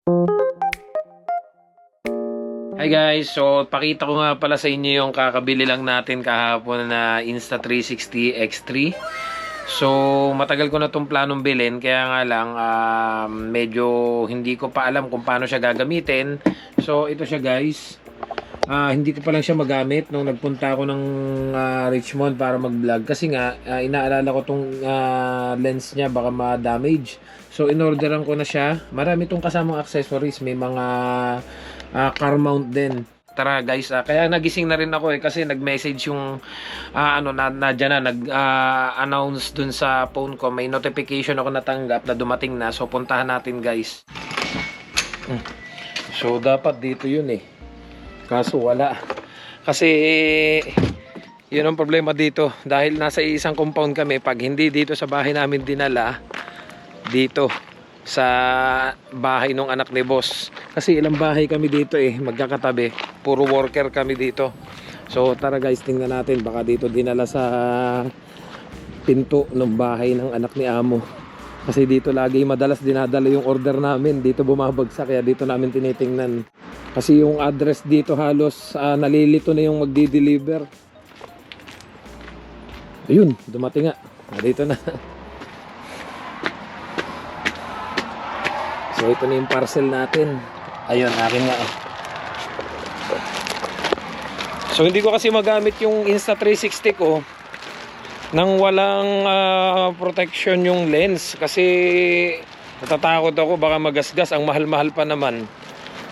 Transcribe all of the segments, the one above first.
Hi guys, so pakita ko nga pala sa inyo yung kakabili lang natin kahapon na Insta360 X3. So matagal ko na itong planong bilhin, kaya nga lang medyo hindi ko pa alam kung paano siya gagamitin. So ito siya guys, hindi ko pa lang siya magamit nung nagpunta ako ng Richmond para mag-vlog. Kasi nga inaalala ko tong lens niya baka ma-damage. So in-orderan ko na siya. Marami itong kasamang accessories, may mga car mount din. Tara guys, kaya nagising na rin ako kasi nag-message yung nandiyan na nag-announce dun sa phone ko. May notification ako natanggap na dumating na. So puntahan natin guys. So dapat dito yun kaso wala. Kasi yun ang problema dito. Dahil nasa isang compound kami, pag hindi dito sa bahay namin dinala, dito sa bahay ng anak ni boss. Kasi ilang bahay kami dito magkakatabi. Puro worker kami dito. So tara guys, tingnan natin. Baka dito dinala sa pinto ng bahay ng anak ni amo. Kasi dito lagi madalas dinadala yung order namin. Dito bumabagsak, kaya dito namin tinitingnan. Kasi yung address dito halos nalilito na yung magdi-deliver. Ayun, dumating nga. Dito na. So ito na yung parcel natin. Ayun, akin nga So hindi ko kasi magamit yung Insta360 ko nang walang protection yung lens. Kasi natatakot ako baka magasgas. Ang mahal-mahal pa naman.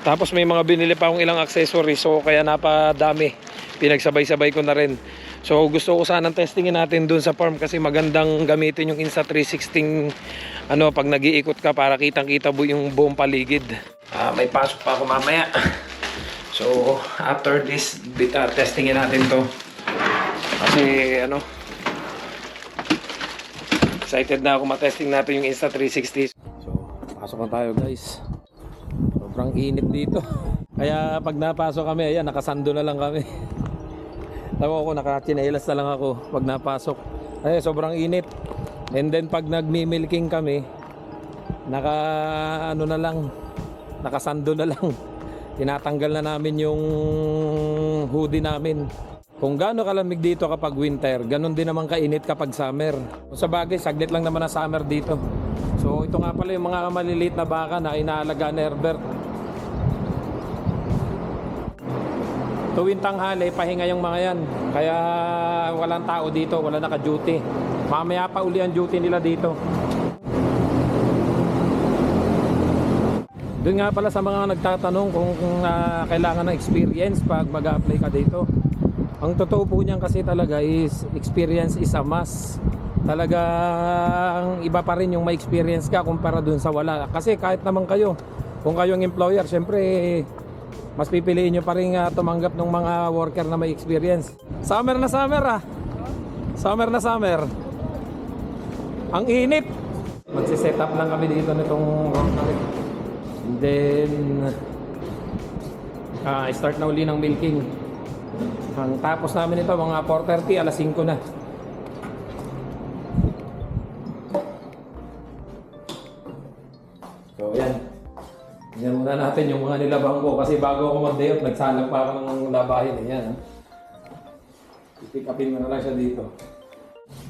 Tapos may mga binili pa akong ilang accessories. So kaya napadami. Pinagsabay-sabay ko na rin. So gusto ko sanang testingin natin dun sa farm kasi magandang gamitin yung Insta360 pag nag-iikot ka para kitang-kita yung buong paligid. May pasok pa ako mamaya. So after this testingin natin to. Kasi excited na ako matesting natin yung Insta360. So pasok na tayo guys. Sobrang init dito. Kaya pag napasok kami, ayan, nakasando na lang kami. Tawa ko, nakachinelas na lang ako pag napasok. Ay, sobrang init. And then pag nagmi-milking kami, nakasando na lang. Tinatanggal na namin yung hoodie namin. Kung gaano kalamig dito kapag winter, ganun din naman kainit kapag summer. Sa bagay, saglit lang naman na summer dito. So ito nga pala yung mga maliliit na baka na inaalaga ni Herbert. Tuwing tanghali, pahinga yung mga yan. Kaya walang tao dito, wala naka-duty. Mamaya pa uli ang duty nila dito. Doon nga pala sa mga nagtatanong kung kailangan ng experience pag mag-a-apply ka dito. Ang totoo po niyan kasi talaga is experience is a must. Talagang iba pa rin yung may experience ka kumpara dun sa wala. Kasi kahit naman kayo, kung kayong employer, syempre mas pipiliin nyo pa rin tumanggap ng mga worker na may experience. Summer na summer Summer na summer. Ang init. Magsiset up lang kami dito nitong rotary. And then start na uli ng milking. Ang tapos namin ito mga 4:30, alas 5 na. So yan. Tingnan muna natin yung mga nilabang ko kasi bago ako mag-day off, nagsalang pa ako ng labahin. Ayan. I-pick upin mo na lang siya dito.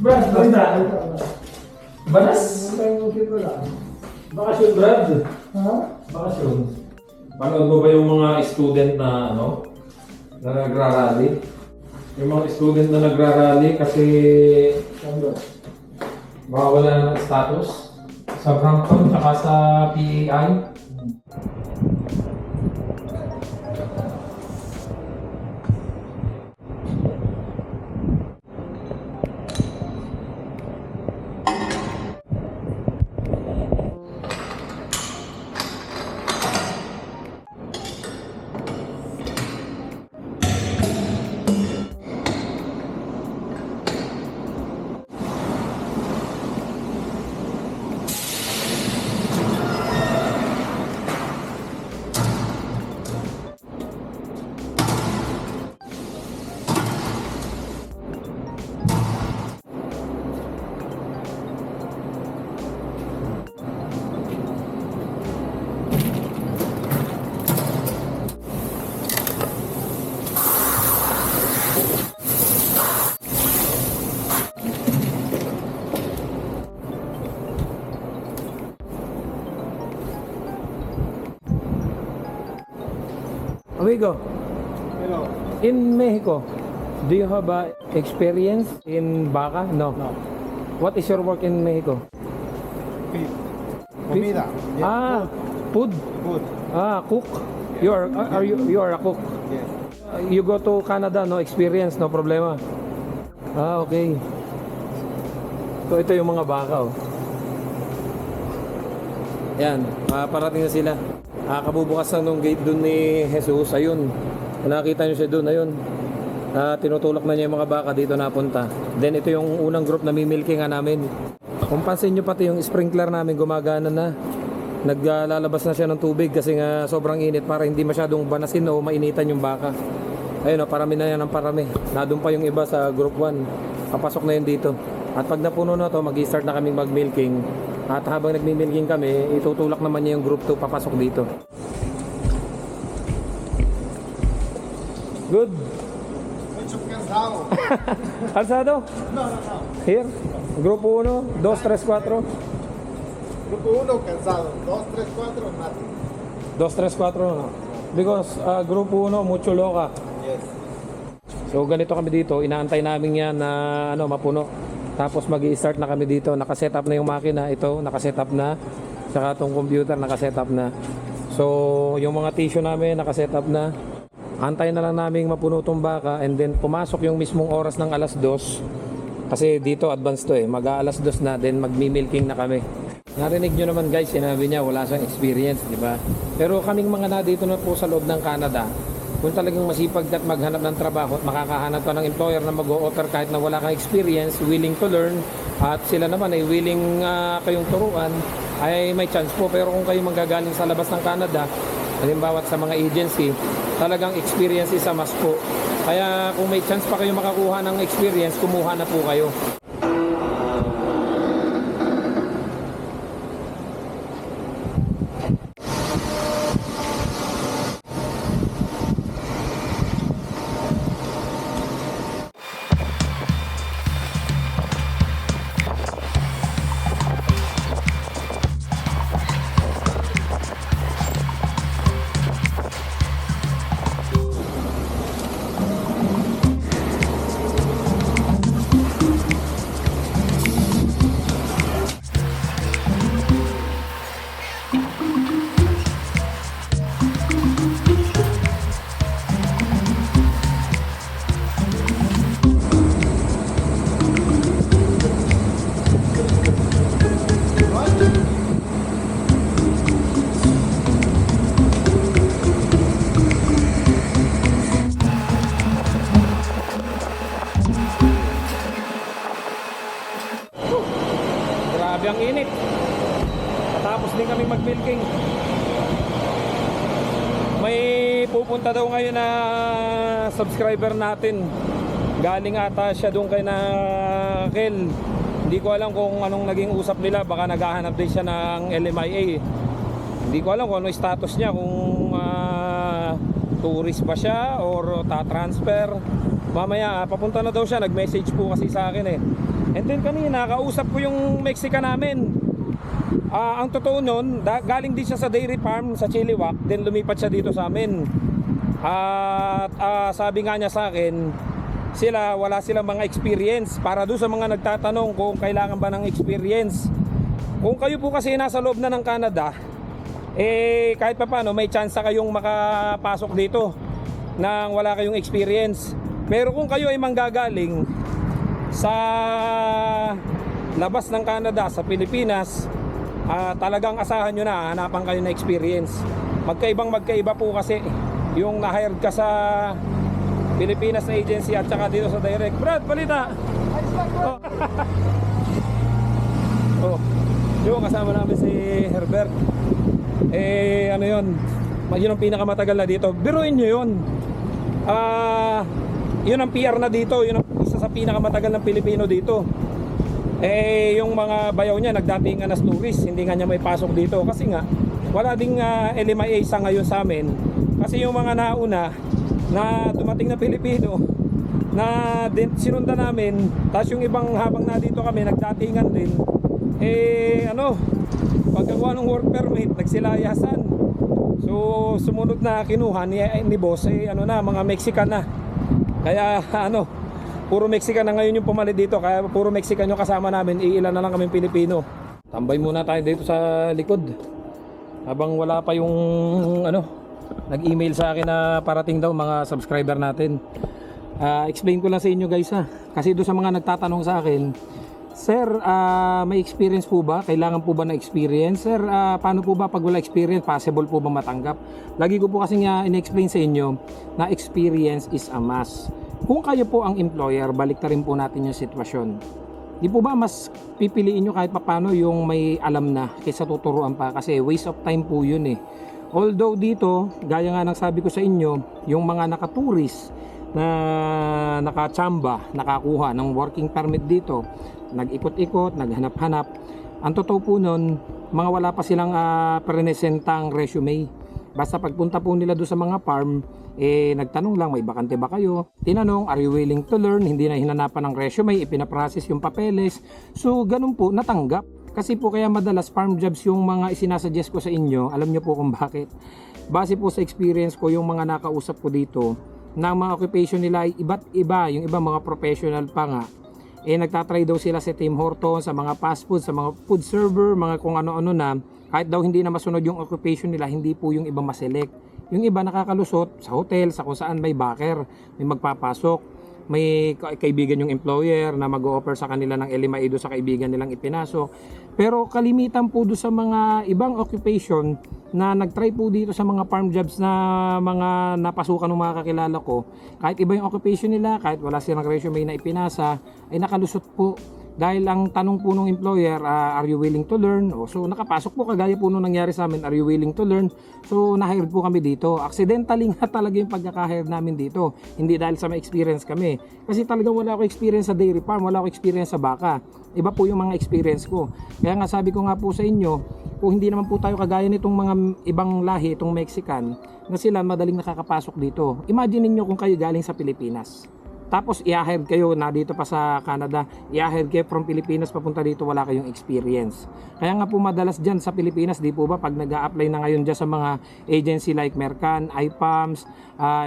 Brad, Banas? lang. Bakasyon, Brad. Ha? Bakasyon. Panood mo ba yung mga student na na nagrarally? Yung mga student na nagrarally kasi baka wala na ng status sa Brampton at sa PAI. Amigo, Hello. in Mexico, do you have experience in baka? No. What is your work in Mexico? Comida. Ah, food. Food. Ah, cook. You are a cook. Yes. You go to Canada, no experience, no problema. Ah, okay. So ito yung mga baka, oh. Yan, parating na sila. Kabubukas na nung gate dun ni Jesus, ayun. Nakita nyo siya dun, ayun. Tinutulak na niya yung mga baka dito napunta. Then ito yung unang group na mimilking nga namin. Kung pansin nyo pati yung sprinkler namin gumagana na. Naglalabas na siya ng tubig kasi nga sobrang init para hindi masyadong banasin o mainitan yung baka. Ayun, parami na yan ng parami. Nadun pa yung iba sa group 1. Papasok na yun dito. At pag napuno na to, mag-start na kaming mag-milking. At habang nagmi-milking kami, itutulak naman niya yung group 2 papasok dito. Good. Alzado? No. Here. Grupo 1, 2, 3, 4. Grupo 1, cansado. 2, 3, 4, nothing. 2, 3, 4, no? Because Grupo 1, mucho loca. Yes. So ganito kami dito, inaantay namin yan na mapuno. Tapos mag-i-start na kami dito, nakasetup na yung makina, ito nakasetup na. Saka itong computer nakasetup na. So yung mga tissue namin nakasetup na. Antay na lang namin mapuno itong baka and then pumasok yung mismong oras ng alas 2. Kasi dito advance to mag-aalas 2 na, then magmi-milking na kami. Narinig nyo naman guys, sinabi niya wala siyang experience, di ba? Pero kaming mga na dito na po sa loob ng Canada, kung talagang masipag at maghanap ng trabaho at makakahanap ka ng employer na mag-o-offer kahit na wala kang experience, willing to learn, at sila naman ay willing kayong turuan, ay may chance po. Pero kung kayo manggagaling sa labas ng Canada, halimbawa sa mga agency, talagang experience is a must po. Kaya kung may chance pa kayo makakuha ng experience, kumuha na po kayo. Grabe ang init. Tapos din kami mag-milking. May pupunta daw ngayon na subscriber natin. Galing ata siya doon kay na Kel. Hindi ko alam kung anong naging usap nila. Baka naghahanap din siya ng LMIA. Hindi ko alam kung ano status niya. Kung tourist ba siya or ta-transfer. Mamaya papunta na daw siya. Nag-message po kasi sa akin eh. And then kanina kausap ko yung Mexican namin. Ang totoo nun, galing din siya sa dairy farm sa Chilliwack, then lumipat siya dito sa amin. At sabi nga niya sa akin, wala silang mga experience. Para doon sa mga nagtatanong kung kailangan ba ng experience, kung kayo po kasi nasa loob na ng Canada, kahit pa paano may chance kayong makapasok dito nang wala kayong experience. Pero kung kayo ay manggagaling sa labas ng Canada, sa Pilipinas, talagang asahan nyo na hanapan kayo na experience. Magkaiba po kasi yung na-hired ka sa Pilipinas na agency at saka dito sa direct. Brad, balita! Oh, yung kasama namin si Herbert. Ano yun, yun ang pinakamatagal na dito. Biruin nyo yun. Yun ang PR na dito. Yun ang isa sa pinakamatagal ng Pilipino dito. Yung mga bayaw niya nagdatingan na tourist, hindi nga niya may pasok dito kasi nga wala ding LMIA sa ngayon sa amin. Kasi yung mga nauna na dumating na Pilipino na sinundan namin, tapos yung ibang habang na dito kami nagdatingan din, pagkagawa ng work permit, nagsilayasan. So sumunod na kinuha ni boss ano na, mga Mexican na. Kaya ano, puro Mexican na ngayon yung pumalit dito. Kaya puro Mexican yung kasama namin, iilan na lang kaming Pilipino. Tambay muna tayo dito sa likod habang wala pa yung ano, nag-email sa akin na parating daw mga subscriber natin. Explain ko lang sa inyo guys kasi doon sa mga nagtatanong sa akin, sir, may experience po ba? Kailangan po ba na experience? Sir, paano po ba pag wala experience? Possible po ba matanggap? Lagi ko po kasi nga in-explain sa inyo na experience is a must. Kung kayo po ang employer, balik na rin po natin yung sitwasyon. Di po ba mas pipiliin nyo kahit papano yung may alam na kaysa tuturuan pa? Kasi waste of time po yun eh. Although dito, gaya nga ng sabi ko sa inyo, yung mga nakaturis na nakachamba, nakakuha ng working permit dito, nag-ikot-ikot, naghanap-hanap. Ang totoo po nun, mga wala pa silang presentang resume. Basta pagpunta po nila doon sa mga farm, nagtanong lang, may bakante ba kayo? Tinanong, are you willing to learn? Hindi na hinanapan ng resume, ipinaprocess yung papeles. So, ganun po, natanggap. Kasi po kaya madalas farm jobs yung mga isinasuggest ko sa inyo. Alam niyo po kung bakit. Base po sa experience ko, yung mga nakausap ko dito, na mga occupation nila ay iba't iba. Yung iba mga professional pa nga. Nagtatry daw sila sa Tim Hortons, sa mga fast food, sa mga food server, mga kung ano-ano na. Kahit daw hindi na masunod yung occupation nila, hindi po yung iba maselect. Yung iba nakakalusot sa hotel, sa kung saan may backer, may magpapasok. May kaibigan yung employer na mag-o-offer sa kanila ng LMIA sa kaibigan nilang ipinasok. Pero kalimitan po doon sa mga ibang occupation na nag-try po dito sa mga farm jobs na mga napasukan ng mga kakilala ko, kahit iba yung occupation nila, kahit wala silang resume na ipinasa, ay nakalusot po. Dahil ang tanong po ng employer, are you willing to learn? So nakapasok po, kagaya po nung nangyari sa amin, are you willing to learn? So na-hired po kami dito. Accidentally nga talaga yung pagkaka-hire namin dito. Hindi dahil sa may experience kami. Kasi talagang wala ako experience sa dairy farm, wala ako experience sa baka. Iba po yung mga experience ko. Kaya nga sabi ko nga po sa inyo, kung hindi naman po tayo kagaya nitong mga ibang lahi, itong Mexican, na sila madaling nakakapasok dito. Imagine niyo kung kayo galing sa Pilipinas. Tapos i-hire kayo na dito pa sa Canada, i-hire kayo from Pilipinas papunta dito, wala kayong experience. Kaya nga po madalas dyan sa Pilipinas, di po ba, pag nag-a-apply na ngayon dyan sa mga agency like Mercan, IPAMS,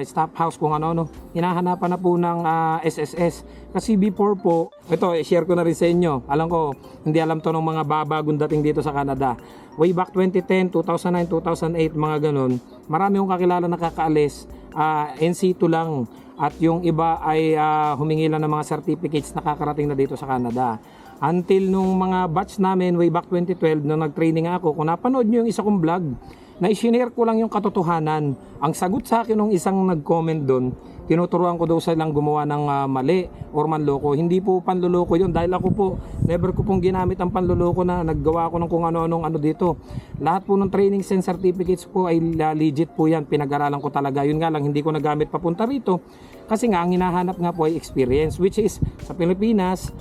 Staff House, kung ano-ano, hinahanapan na po ng SSS. Kasi before po, ito, i-share ko na rin sa inyo. Alam ko, hindi alam to ng mga babagong dating dito sa Canada. Way back 2010, 2009, 2008, mga ganun, marami kong kakilala nakakaalis, NC2 lang. At yung iba ay humingi lang ng mga certificates na kakarating na dito sa Canada. Until nung mga batch namin way back 2012 nung nag-training ako, kung napanood nyo yung isa kong vlog, na i-share ko lang yung katotohanan. Ang sagot sa akin ng isang nag-comment doon, tinuturuan ko daw silang gumawa ng mali or manloko. Hindi po panloloko yun dahil ako po, never ko pong ginamit ang panloloko na naggawa ko ng kung ano-anong ano dito. Lahat po ng trainings and certificates po ay legit po yan. Pinag-aralan ko talaga. Yun nga lang, hindi ko nagamit papunta rito. Kasi nga, ang hinahanap nga po ay experience, which is sa Pilipinas,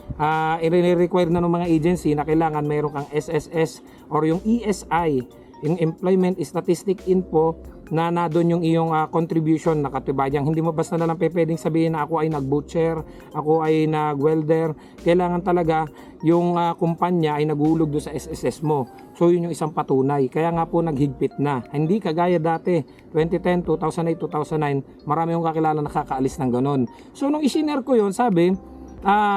i-require na ng mga agency na kailangan mayroon kang SSS or yung ESI, yung Employment Statistic Info, na doon yung iyong contribution na katibayan. Hindi mo basta na lang pwedeng sabihin na ako ay nag-butcher, ako ay nag-welder. Kailangan talaga yung kumpanya ay naghulog doon sa SSS mo. So yun yung isang patunay. Kaya nga po naghigpit na. Hindi kagaya dati, 2010, 2008, 2009, marami yung kakilala nakakaalis ng ganun. So nung isinare ko yun, sabi,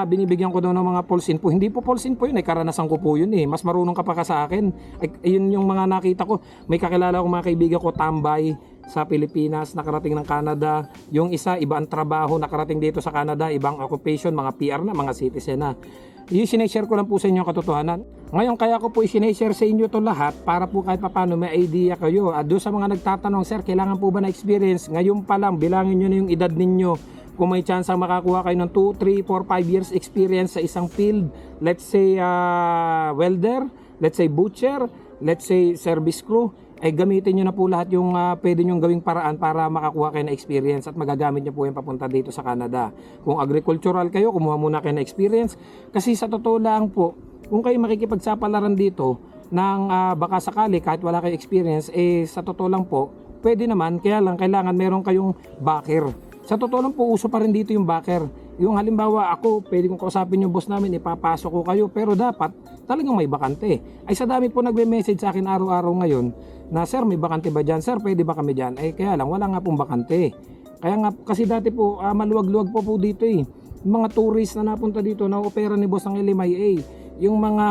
binibigyan ko daw ng mga false info. Hindi po false info yun, karanasan ko po yun eh. Mas marunong ka pa ka sa akin. Yun yung mga nakita ko. May kakilala akong mga kaibigan ko tambay sa Pilipinas, nakarating ng Canada. Yung isa, iba ang trabaho, nakarating dito sa Canada, ibang occupation, mga PR na, mga citizen na. Yung sineshare ko lang po sa inyo ang katotohanan. Ngayon kaya ko po sineshare sa inyo to lahat para po kahit papano may idea kayo. Doon sa mga nagtatanong, sir, kailangan po ba na experience? Ngayon pa lang, bilangin nyo na yung edad ninyo. Kung may chance ang makakuha kayo ng 2, 3, 4, 5 years experience sa isang field, let's say welder, let's say butcher, let's say service crew, ay gamitin nyo na po lahat yung pwede nyo gawing paraan para makakuha kayo na experience at magagamit nyo po yung papunta dito sa Canada. Kung agricultural kayo, kumuha muna kayo na experience. Kasi sa totoo lang po, kung kayo makikipagsapalaran dito ng baka sakali kahit wala kayo experience, sa totoo lang po, pwede naman, kaya lang kailangan meron kayong backer. Sa totoo lang po, uso pa rin dito yung backer. Yung halimbawa ako, pwede kong kausapin yung boss namin, ipapasok ko kayo, pero dapat talagang may bakante. Ay sa dami po nagme-message sa akin araw-araw ngayon, na, sir, may bakante ba dyan? Sir, pwede ba kami dyan? Eh, kaya lang, wala nga pong bakante. Kaya nga, kasi dati po, maluwag-luwag po dito eh. Yung mga tourist na napunta dito, na opera ni boss ng LMIA. Yung mga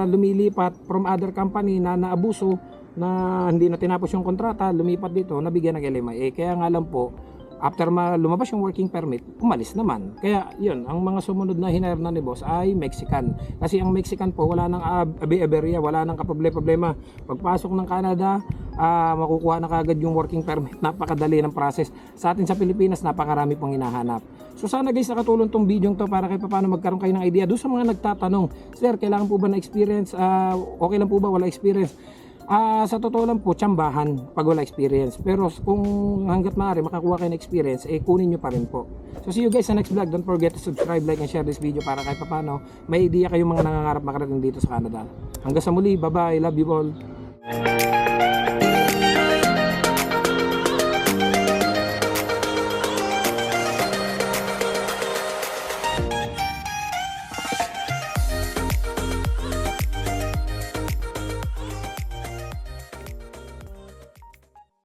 lumilipat from other company na naabuso, na hindi na tinapos yung kontrata, lumipat dito, nabigyan ng LMIA. Kaya nga lang po, after lumabas yung working permit, umalis naman. Kaya yun, ang mga sumunod na hinire na ni boss ay Mexican. Kasi ang Mexican po, wala nang aberya, wala nang problema. Pagpasok ng Canada, makukuha na kagad yung working permit. Napakadali ng process. Sa atin sa Pilipinas, napakarami pong hinahanap. So sana guys, nakatulong tong video to para kahit paano magkaroon kayo ng idea. Doon sa mga nagtatanong, sir, kailangan po ba na experience? Okay lang po ba wala experience? Sa totoo lang po, tsambahan pag wala experience. Pero kung hanggat maaari makakuha kayo ng experience, kunin nyo pa rin po. So see you guys sa next vlog. Don't forget to subscribe, like, and share this video para kahit paano may idea kayong mga nangangarap makarating dito sa Canada. Hanggang sa muli, bye bye, love you all.